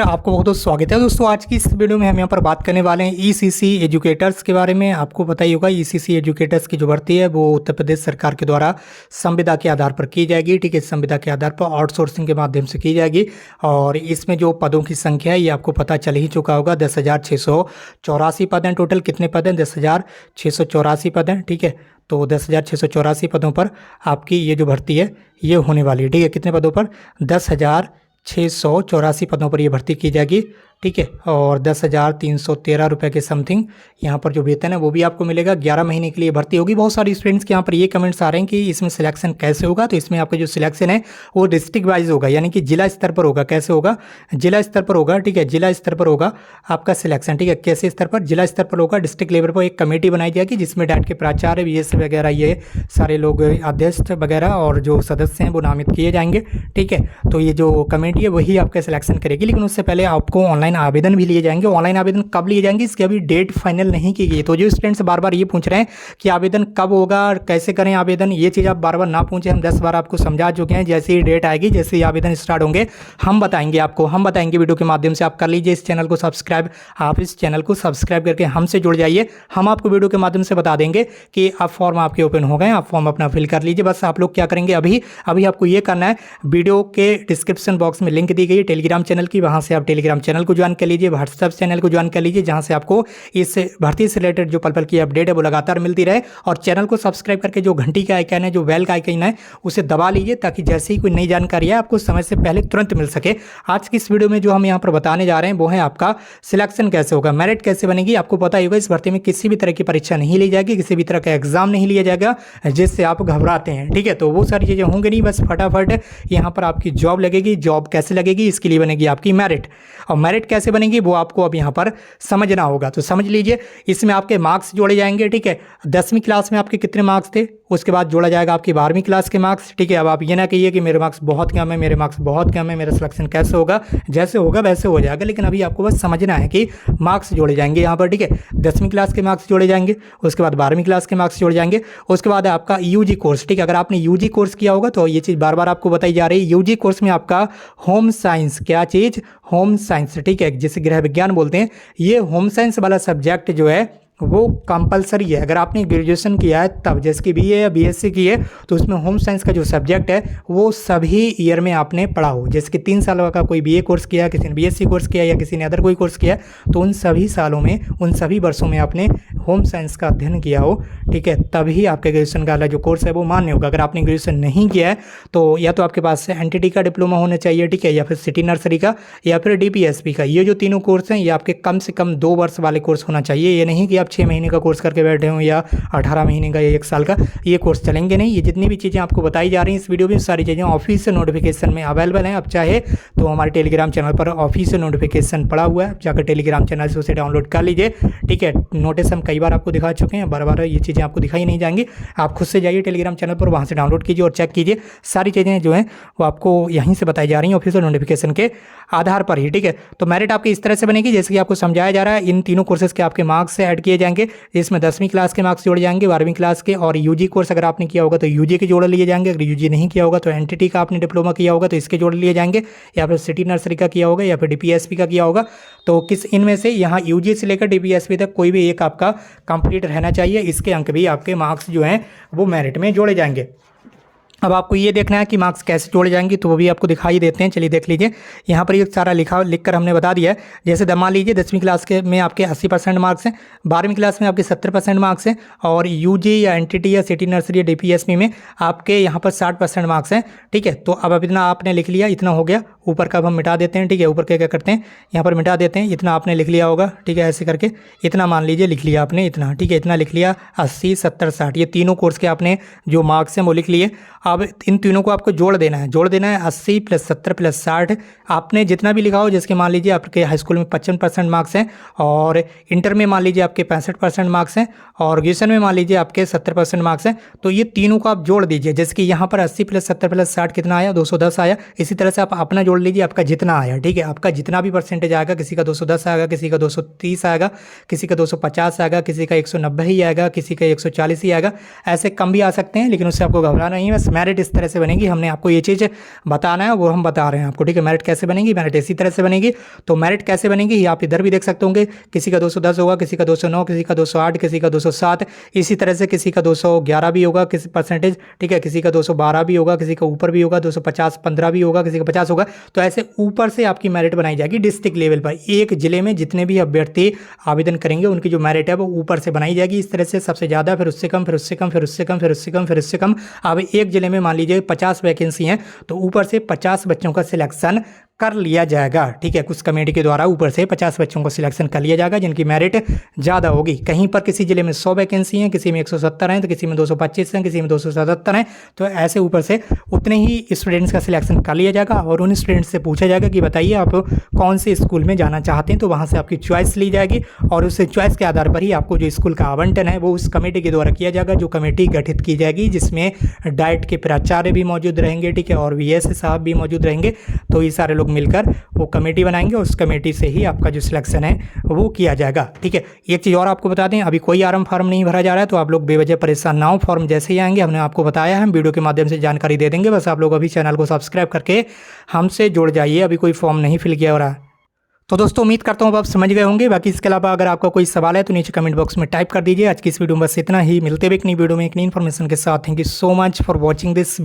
आपको बहुत बहुत स्वागत है दोस्तों। आज की इस वीडियो में हम यहाँ पर बात करने वाले हैं ईसीसी एजुकेटर्स के बारे में। आपको पता ही होगा ईसीसी एजुकेटर्स की जो भर्ती है वो उत्तर प्रदेश सरकार के द्वारा संविदा के आधार पर की जाएगी। ठीक है, संविदा के आधार पर आउटसोर्सिंग के माध्यम से की जाएगी और इसमें जो पदों की संख्या है ये आपको पता चल ही चुका होगा। 10,684 पद हैं। टोटल कितने पद हैं? 10,684 पद हैं। ठीक है, तो 10,684 पदों पर आपकी ये जो भर्ती है ये होने वाली है। ठीक है, कितने पदों पर? 10,684 पदों पर ये भर्ती की जाएगी। ठीक है, और 10,313 रुपये के समथिंग यहाँ पर जो वेतन है वो भी आपको मिलेगा। 11 महीने के लिए भर्ती होगी। बहुत सारे स्टूडेंट्स के यहाँ पर ये कमेंट्स आ रहे हैं कि इसमें सिलेक्शन कैसे होगा। तो इसमें आपका जो सिलेक्शन है वो डिस्ट्रिक्ट वाइज होगा, यानी कि जिला स्तर पर होगा। कैसे होगा? जिला स्तर पर होगा। ठीक है, जिला स्तर पर होगा आपका सिलेक्शन। ठीक है, कैसे स्तर पर? जिला स्तर पर होगा। डिस्ट्रिक्ट लेवल पर एक कमेटी बनाई जाएगी जिसमें डाइट के प्राचार्य, बीएस वगैरह ये सारे लोग, अध्यक्ष वगैरह और जो सदस्य हैं वो नामित किए जाएंगे। ठीक है, तो ये जो कमेटी है वही आपका सिलेक्शन करेगी। लेकिन उससे पहले आपको ऑनलाइन आवेदन भी लिए जाएंगे। ऑनलाइन आवेदन कब लिए जाएंगे इसकी अभी डेट फाइनल नहीं की गई। तो जो स्टूडेंट्स बार बार ये पूछ रहे हैं कि आवेदन कब होगा और कैसे करें आवेदन, ये चीज़ आप बार बार ना पूछें। हम 10 बार आपको समझा चुके हैं। जैसे ही डेट आएगी, जैसे ही आवेदन स्टार्ट होंगे हम बताएंगे आपको, हम बताएंगे वीडियो के माध्यम से। आप कर लीजिए इस चैनल को सब्सक्राइब। आप इस चैनल को सब्सक्राइब करके हमसे जुड़ जाइए। हम आपको वीडियो के माध्यम से बता देंगे कि अब फॉर्म आपके ओपन हो गए, आप फॉर्म अपना फिल कर लीजिए। बस आप लोग क्या करेंगे, अभी आपको ये करना है, वीडियो के डिस्क्रिप्शन बॉक्स में लिंक दी गई है टेलीग्राम चैनल की, वहाँ से आप टेलीग्राम चैनल को ज्वाइन कर लीजिए, व्हाट्सएप चैनल को ज्वाइन कर लीजिए, जहां से आपको इस भर्ती से रिलेटेड जो पल पल की अपडेट है वो लगातार मिलती रहे। और चैनल को सब्सक्राइब करके जो घंटी का आइकन है, जो बेल का आइकन है, उसे दबा लीजिए ताकि जैसे ही कोई नई जानकारी है आपको समय से पहले तुरंत मिल सके। आज की इस वीडियो में जो हम यहाँ पर बताने जा रहे हैं वो है आपका सिलेक्शन कैसे होगा, मेरिट कैसे बनेगी। आपको पता ही होगा इस भर्ती में किसी भी तरह की परीक्षा नहीं ली जाएगी, किसी भी तरह का एग्जाम नहीं लिया जाएगा जिससे आप घबराते हैं। ठीक है, तो वो सारी चीज़ें होंगी नहीं, बस फटाफट यहाँ पर आपकी जॉब लगेगी। जॉब कैसे लगेगी इसके लिए बनेगी आपकी मेरिट, और मेरिट कैसे बनेगी वो आपको अब यहाँ पर समझना होगा। तो समझ लीजिए, इसमें आपके मार्क्स जोड़े जाएंगे। ठीक है, 10वीं क्लास में आपके कितने मार्क्स थे, उसके बाद जोड़ा जाएगा आपकी 12वीं क्लास के मार्क्स। ठीक है, अब आप ये ना कहिए कि मेरे मार्क्स बहुत कम है, मेरे मार्क्स बहुत कम है, मेरा सिलेक्शन कैसे होगा। जैसे होगा वैसे हो जाएगा, लेकिन अभी आपको बस समझना है कि मार्क्स जोड़े जाएंगे यहाँ पर। ठीक है, 10वीं क्लास के मार्क्स जोड़े जाएंगे, उसके बाद 12वीं क्लास के मार्क्स जोड़े जाएंगे, उसके बाद आपका यूजी कोर्स। ठीक है, अगर आपने यूजी कोर्स किया होगा तो ये चीज़ बार बार आपको बताई जा रही है। यूजी कोर्स में आपका होम साइंस, क्या चीज़? Home science. ठीक है, जिसे गृह विज्ञान बोलते हैं। ये होम साइंस वाला सब्जेक्ट जो है वो कंपलसरी है। अगर आपने ग्रेजुएशन किया है तब, जैसे कि बीए या बीएससी की है, तो उसमें होम साइंस का जो सब्जेक्ट है वो सभी ईयर में आपने पढ़ा हो। जैसे कि 3 साल का कोई बीए कोर्स किया, किसी ने बीएससी कोर्स किया या किसी ने अदर कोई कोर्स किया, तो उन सभी सालों में, उन सभी वर्षों में आपने होम साइंस का अध्ययन किया हो। ठीक है, तभी आपके ग्रेजुएशन का जो कोर्स है वो मान्य होगा। अगर आपने ग्रेजुएशन नहीं किया है तो या तो आपके पास एनटीटी का डिप्लोमा होना चाहिए, ठीक है, या फिर सिटी नर्सरी का, या फिर डीपीएसपी का। ये जो तीनों कोर्स हैं ये आपके कम से कम 2 वर्ष वाले कोर्स होना चाहिए। ये नहीं कि आप 6 महीने का कोर्स करके बैठे हों या 18 महीने का या 1 साल का, ये कोर्स चलेंगे नहीं। ये जितनी भी चीज़ें आपको बताई जा रही हैं इस वीडियो में, सारी चीज़ें ऑफिशियल नोटिफिकेशन में अवेलेबल हैं। आप चाहे तो हमारे टेलीग्राम चैनल पर ऑफिशियल नोटिफिकेशन पड़ा हुआ है, जाकर टेलीग्राम चैनल से उसे डाउनलोड कर लीजिए। ठीक है, नोटिस हम कई बार आपको दिखा चुके हैं, बार बार ये चीज़ें आपको दिखाई नहीं जाएंगी। आप खुद से जाइए टेलीग्राम चैनल पर, वहाँ से डाउनलोड कीजिए और चेक कीजिए। सारी चीज़ें जो हैं वो आपको यहीं से बताई जा रही हैं ऑफिशियल नोटिफिकेशन के आधार पर ही। ठीक है, तो मेरिट आपकी इस तरह से बनेगी जैसे कि आपको समझाया जा रहा है। इन तीनों कोर्सेज के आपके मार्क्स ऐड किए जाएंगे, इसमें 10वीं क्लास के मार्क्स जोड़े जाएंगे, 12वीं क्लास के, और यूजी कोर्स अगर आपने किया होगा तो यूजी के जोड़ लिए जाएंगे। अगर यूजी नहीं किया होगा तो एनटीटी का आपने डिप्लोमा किया होगा तो इसके जोड़ लिए जाएंगे, या फिर सिटी नर्सरी का किया होगा, या फिर डीपीएसपी का किया होगा। तो किस इनमें से यहाँ यूजी से लेकर डीपीएसपी तक कोई भी एक आपका कंप्लीट रहना चाहिए। इसके अंक भी आपके मार्क्स जो हैं वो मेरिट में जोड़े जाएंगे। अब आपको ये देखना है कि मार्क्स कैसे जोड़े जाएंगे, तो वो भी आपको दिखाई देते हैं। चलिए देख लीजिए, यहाँ पर ये सारा लिख कर हमने बता दिया है। जैसे मान लीजिए 10वीं क्लास के में आपके 80% मार्क्स हैं, 12वीं क्लास में आपके 70% मार्क्स हैं, और यूजी या एनटीटी या सिटी नर्सरी या डीपीएसपी में आपके यहाँ पर 60% मार्क्स हैं। ठीक है, तो अब इतना आपने लिख लिया, इतना हो गया। ऊपर का अब हम मिटा देते हैं। ठीक है, ऊपर क्या करते हैं, यहाँ पर मिटा देते हैं। इतना आपने लिख लिया होगा। ठीक है, ऐसे करके इतना मान लीजिए लिख लिया आपने, इतना। ठीक है, इतना लिख लिया। 80, 70, 60 ये तीनों कोर्स के आपने जो मार्क्स हैं वो लिख लिए। अब इन तीनों को आपको जोड़ देना है। 80 + 70 + 60 आपने जितना भी लिखा हो। जैसे कि मान लीजिए आपके हाई स्कूल में 55% मार्क्स हैं, और इंटर में मान लीजिए आपके 65% मार्क्स हैं, और ग्रेजुएशन में मान लीजिए आपके 70% मार्क्स हैं। तो ये तीनों को आप जोड़ दीजिए। जैसे कि यहाँ पर 80 + 70 + 60 कितना आया? 210 आया। इसी तरह से आप अपना जोड़ लीजिए, आपका जितना आया। ठीक है, आपका जितना भी परसेंटेज आएगा, किसी का 210 आएगा, किसी का 230 आएगा, किसी का 250 आएगा, किसी का 190 ही आएगा, किसी का 140 ही आएगा। ऐसे कम भी आ सकते हैं, लेकिन उससे आपको घबराना नहीं है। बस मेरिट इस तरह से बनेगी, हमने आपको ये चीज़ बताना है, वो हम बता रहे हैं आपको, ठीक है। मेरिट कैसे बनेगी, मेरिट इसी तरह से बनेगी। तो मेरिट कैसे बनेगी ये आप इधर भी देख सकते होंगे, किसी का 210 होगा, किसी का 209, किसी का 208, किसी का 207, इसी तरह से किसी का 211 भी होगा किसी परसेंटेज, ठीक है, किसी का 212 भी होगा, किसी का ऊपर भी होगा, 250 15 भी होगा, किसी का 50 होगा। तो ऐसे ऊपर से आपकी मेरिट बनाई जाएगी डिस्ट्रिक्ट लेवल पर। एक जिले में जितने भी अभ्यर्थी आवेदन करेंगे उनकी जो मेरिट है वो ऊपर से बनाई जाएगी इस तरह से, सबसे ज़्यादा, फिर उससे कम, फिर उससे कम, फिर उससे कम, फिर उससे कम, फिर उससे कम। अब एक जिले में मान लीजिए 50 वैकेंसी हैं, तो ऊपर से 50 बच्चों का सिलेक्शन कर लिया जाएगा, ठीक है। कुछ कमेटी के द्वारा ऊपर से 50 बच्चों को सिलेक्शन कर लिया जाएगा जिनकी मेरिट ज़्यादा होगी। कहीं पर किसी जिले में 100 वैकेंसी हैं, किसी में 170 हैं, तो किसी में 225 हैं, किसी में 277 हैं। तो ऐसे ऊपर से उतने ही स्टूडेंट्स का सिलेक्शन कर लिया जाएगा और उन स्टूडेंट्स से पूछा जाएगा कि बताइए आप कौन से स्कूल में जाना चाहते हैं। तो वहाँ से आपकी चॉइस ली जाएगी और उस चॉइस के आधार पर ही आपको जो स्कूल का आवंटन है वो उस कमेटी के द्वारा किया जाएगा, जो कमेटी गठित की जाएगी जिसमें डाइट के प्राचार्य भी मौजूद रहेंगे, ठीक है, और वीएस साहब भी मौजूद रहेंगे। तो ये सारे लोग मिलकर वो कमेटी बनाएंगे और उस कमेटी से ही आपका जो सिलेक्शन है वो किया जाएगा, ठीक है। एक चीज़ और आपको बता दें, अभी कोई आरएम फार्म नहीं भरा जा रहा है, तो आप लोग बेवजह परेशान ना हो। फॉर्म जैसे ही आएंगे हमने आपको बताया है, हम वीडियो के माध्यम से जानकारी दे देंगे। बस आप लोग अभी चैनल को सब्सक्राइब करके हमसे जुड़ जाइए, अभी कोई फॉर्म नहीं फिल किया हो रहा है। तो दोस्तों उम्मीद करता हूँ आप समझ गए होंगे। बाकी इसके अलावा अगर आपका कोई सवाल है तो नीचे कमेंट बॉक्स में टाइप कर दीजिए। आज की इस वीडियो में बस इतना ही, मिलते हुए एक नई वीडियो में एक नई इन्फॉर्मेशन के साथ। Thank you so much for watching this.